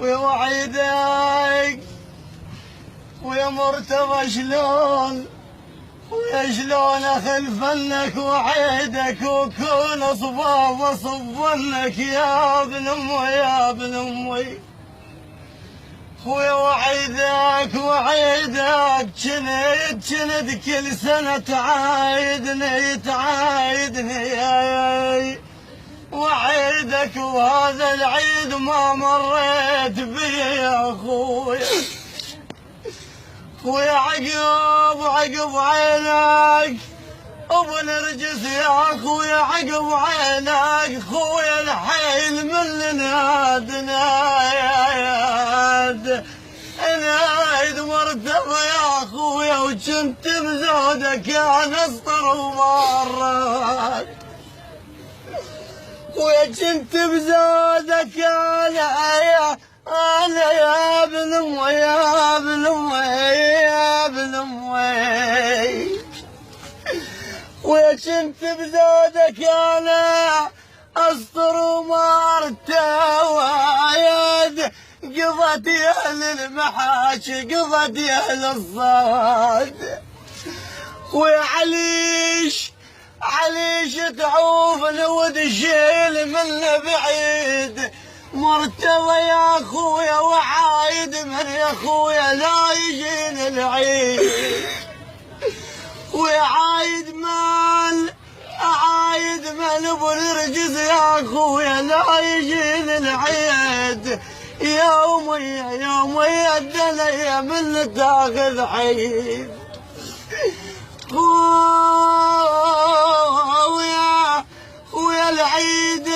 ويا وعيدك ويا مرتضى شلون ويا شلون اخلفنك وعيدك وكون صباب وصبنك يا ابن امي يا ابن امي. ويا وعيدك جند كل سنة تعايدني يا وعيدك وهذا العيد ما مريت بي يا اخويا. ويا عقب عينك ابو نرجس يا اخويا عقب عينك خويا الحيل من نايد مرتضى يا اخويا وجنت بزودك يا نصر ومرات ويا جنت بزودك انا يا ابن امي يا ابن امي يا ابن امي. ويا جنت بزودك انا اسطر ومرتوى قضت يا اهل المحاشي قضت يا اهل الصاد. ويا عليش تعوفني وتشيل منه بعيد مرتضى يا اخويا وعايد من يا اخويا لا يجيني العيد. ويا عايد مال ابو نرجس يا اخويا لا يجيني العيد. يومي الدنيا من تاخذ عيد. ويا العيد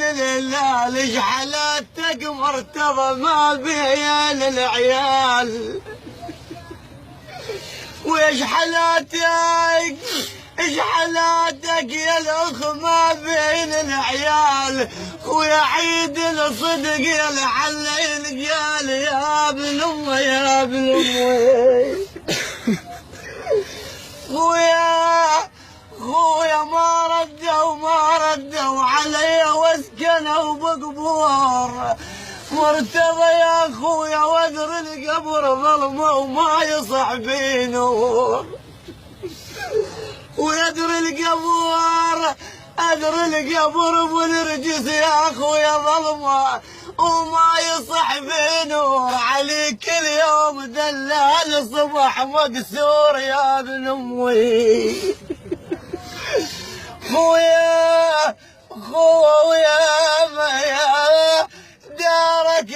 الهلال اجحلاتك مرتضى ما بيا للعيال. وايش حالاتك يا الاخ ما بين العيال. ويا عيد الصدق يا الحلين قال يا ابن امي يا ابن امي. خويا ما ردوا علي واسكنوا بقبور مرتضى يا خويا وادر القبر ظلمه وما يصح بيه نور. وادر القبر ابو نرجس يا خويا ظلمه وما يصح بيه نور. عليك اليوم دلال الصبح مكسور يا ابن امي. خويا دارك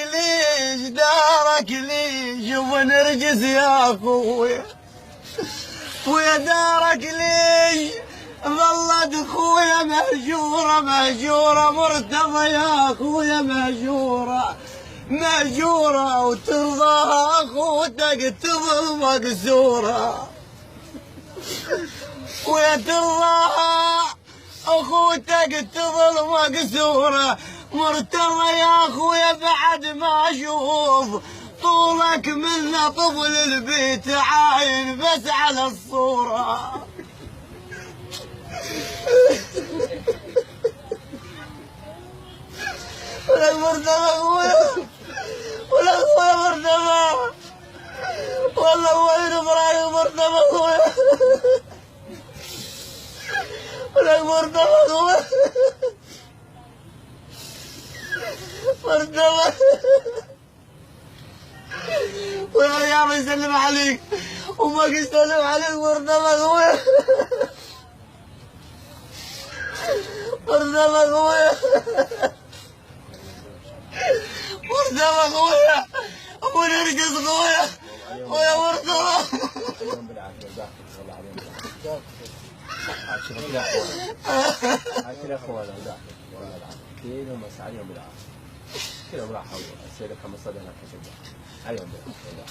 ليش ابو نرجس يا خويا. ويا دارك ليش ظلت خويا مهجورة مرتضى يا خويا مهجورة وترضاها اخوتك تظل مكسورة. ويا ترضاها اخوتك تظل مكسورة مرتضى يا اخويا بعد ما اشوف طولك من طفل البيت عاين بس على الصورة. ولا مرتضى اخويا ولا اخويا مرتضى والله وين ابراهيم مرتضى اخويا ولا مرتضى اخويا مرتضى. ويا رياض يسلم عليك وما يسلم عليك مرتضى اخويا مرتضى اخويا ابو نرجس اخويا ويا مرتضى. عاشر اخوانا كلهم مساعيهم بالعافيه كلهم راحوا السيده كما صدقنا كشبه عليهم بالعافيه.